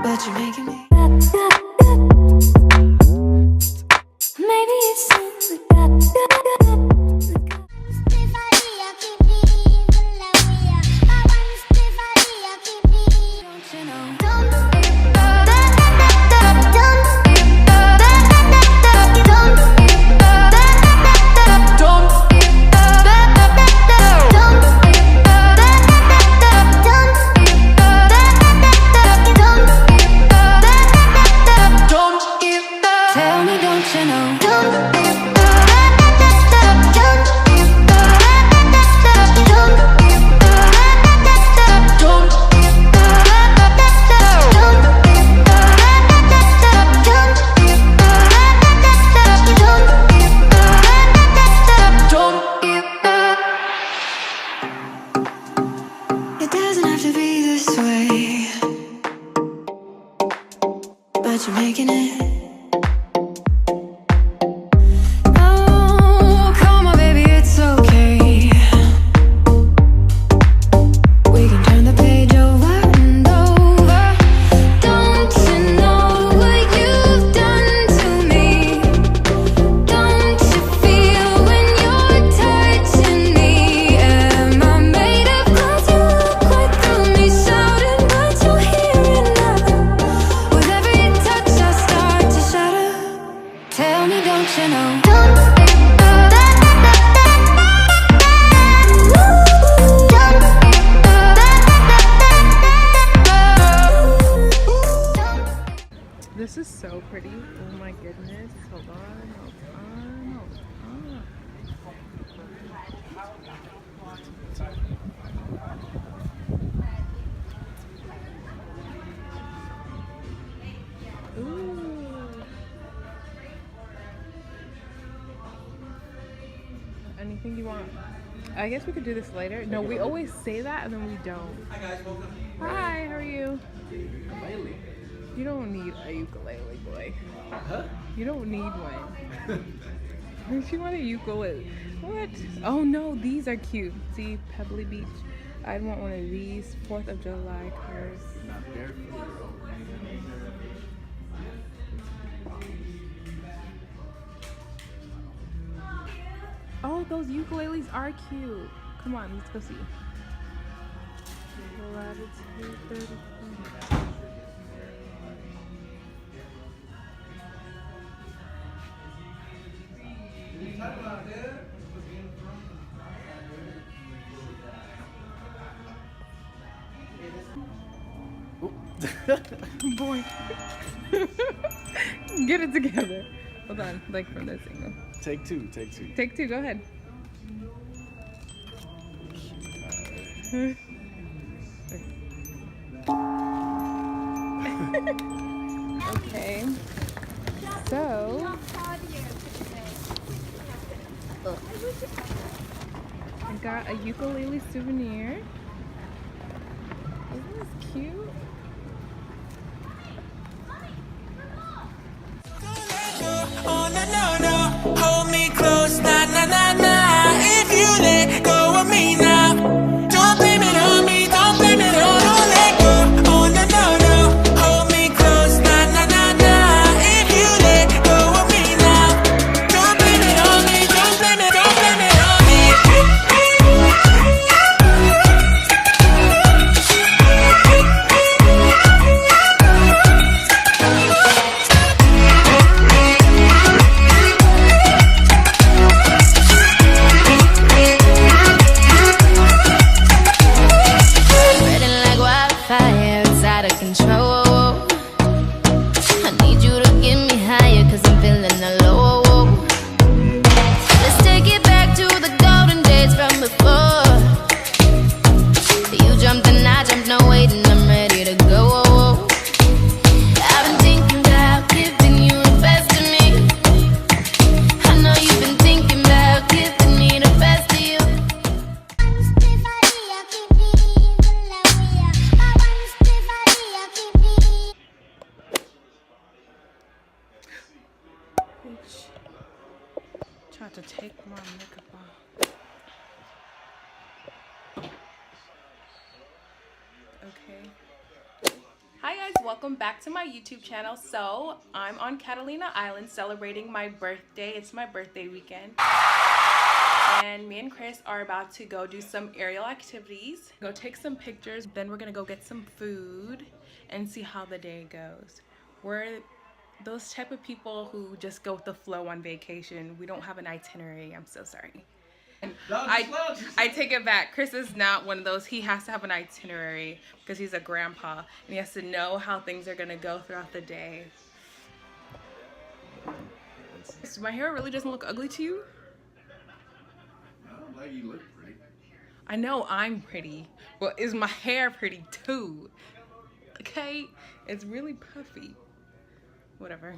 But you're making it. This is so pretty. Oh my goodness. Hold on, hold on, hold on. Ooh. Anything you want? I guess we could do this later. No, we always say that and then we don't. Hi guys, welcome. Hi, how are you? Ukulele. You don't need a ukulele, boy. Huh? You don't need one. Don't you want a ukulele? What? Oh no, these are cute. See, Pebbly Beach. I'd want one of these 4th of July cars. Not barefoot. Oh, those ukuleles are cute. Come on, let's go see. Latitude 34. Boy. Get it together. Hold on, like from this angle. Take two, take two. Take two, go ahead. Okay. So I got a ukulele souvenir. Isn't this cute? Oh no no no, hold me close, na na na na. If you let go of me now, don't blame it on me, don't blame it on. Don't let go. Oh no no no, hold me close, na na na na. If you let go of me now, don't blame it on me, don't blame it on me. Bitch. Tried to take my makeup off. Okay. Hi guys, welcome back to my YouTube channel. So I'm on Catalina Island celebrating my birthday. It's my birthday weekend. And me and Chris are about to go do some aerial activities. Go take some pictures. Then we're gonna go get some food and see how the day goes. We're those type of people who just go with the flow on vacation. We don't have an itinerary. I'm so sorry. And I take it back. Chris is not one of those. He has to have an itinerary because he's a grandpa and he has to know how things are gonna go throughout the day. So my hair really doesn't look ugly to you? I don't like you look pretty. I know I'm pretty. Well, is my hair pretty too? Okay? It's really puffy. Whatever.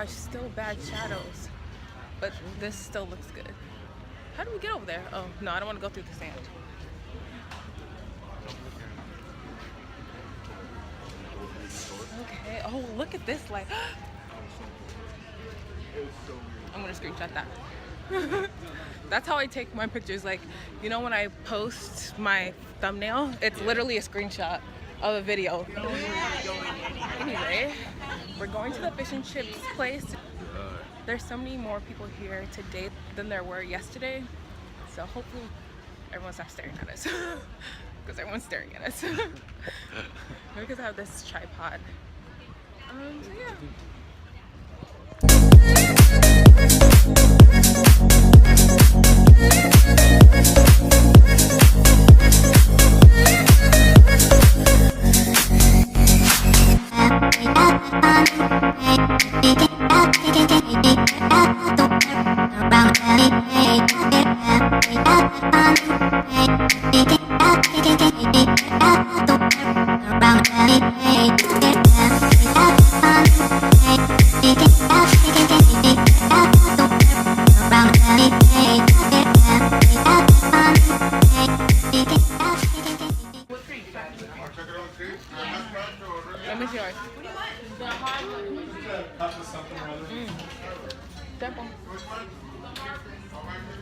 Still bad shadows, but this still looks good. How do we get over there? Oh no, I don't want to go through the sand. Okay. Oh, look at this light. I'm gonna screenshot that. That's how I take my pictures. Like, you know, when I post my thumbnail, it's literally a screenshot of a video. Anyway, we're going to the fish and chips place. There's so many more people here today than there were yesterday. So hopefully everyone stops staring at us. Because everyone's staring at us. Because I have this tripod. So yeah. Let me see yours.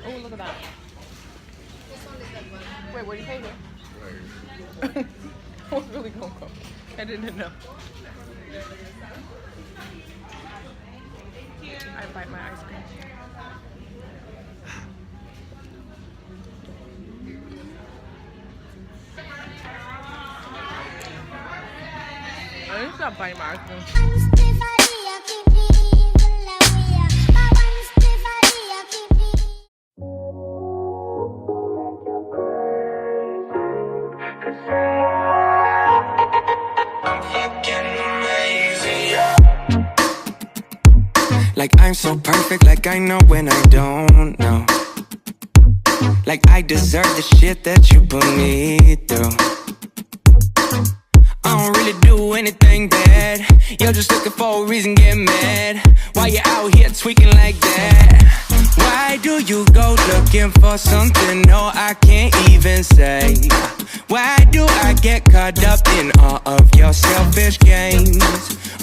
Oh, look at that. Wait, what do you pay here? I was really gonna go. I didn't know. I bite my ice cream. I need to stop biting my ice cream. Like I'm so perfect, like I know when I don't know. Like I deserve the shit that you put me through. I don't really do anything bad. You're just looking for a reason, get mad. Why you out here tweaking like that? Why do you go looking for something no I can't even say? Why do I get caught up in all of your selfish games?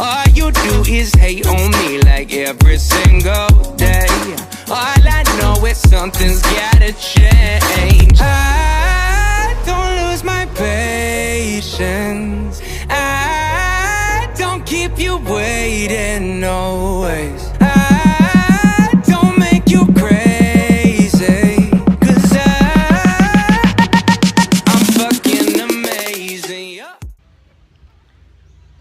All you do is hate on me like like every single day. All I know is something's gotta change. I don't lose my patience. I don't keep you waiting always. I don't make you crazy. 'Cause I'm fucking amazing. I'm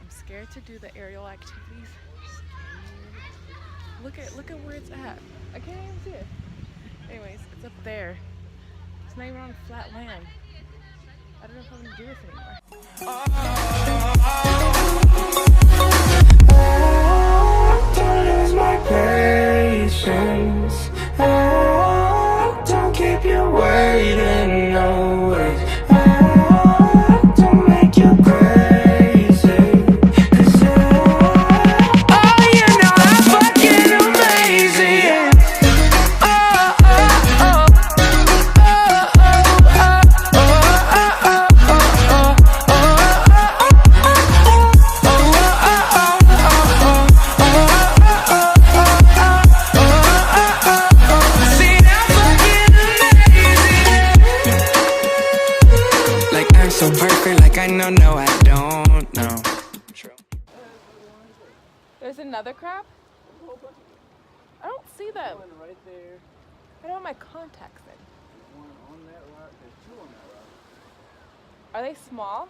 scared to do the aerial activities. Look at where it's at. I can't even see it. Anyways, it's up there. It's not even on flat land. I don't know if I'm gonna do this anymore. Don't lose my patience. Don't keep you waiting always. Don't make you crazy. 'Cause oh, you know I'm fucking amazing. So perfect, like I know, no, I don't know. True. There's another crab? I don't see them. One right there. I don't have my contacts in. One on that rock. There's two on that rock. Are they small?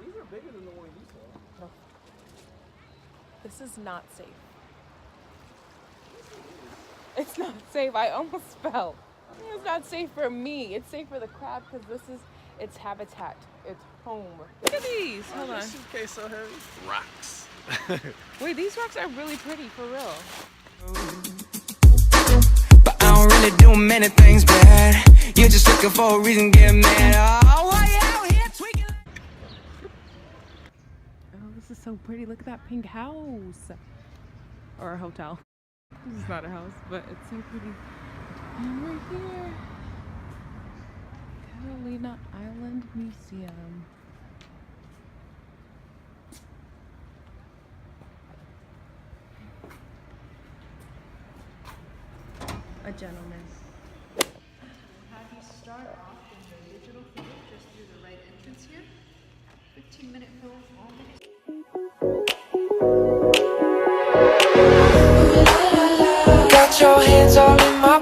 These are bigger than the one you saw. This is not safe. It's not safe. I almost fell. It's not safe for me. It's safe for the crab because this is its habitat. It's home. Look at these. Hold on. This suitcase so heavy. Rocks. Wait, these rocks are really pretty for real. But I don't really do many things bad. You're just looking for a reason to get mad. Oh, why you out here tweaking? Oh, this is so pretty. Look at that pink house. Or a hotel. This is not a house, but it's so pretty. And right here. Catalina Island Museum. A gentleman. We'll have you start off in the digital field just through the right entrance here. 15-minute film, all minutes. Got your hands all in my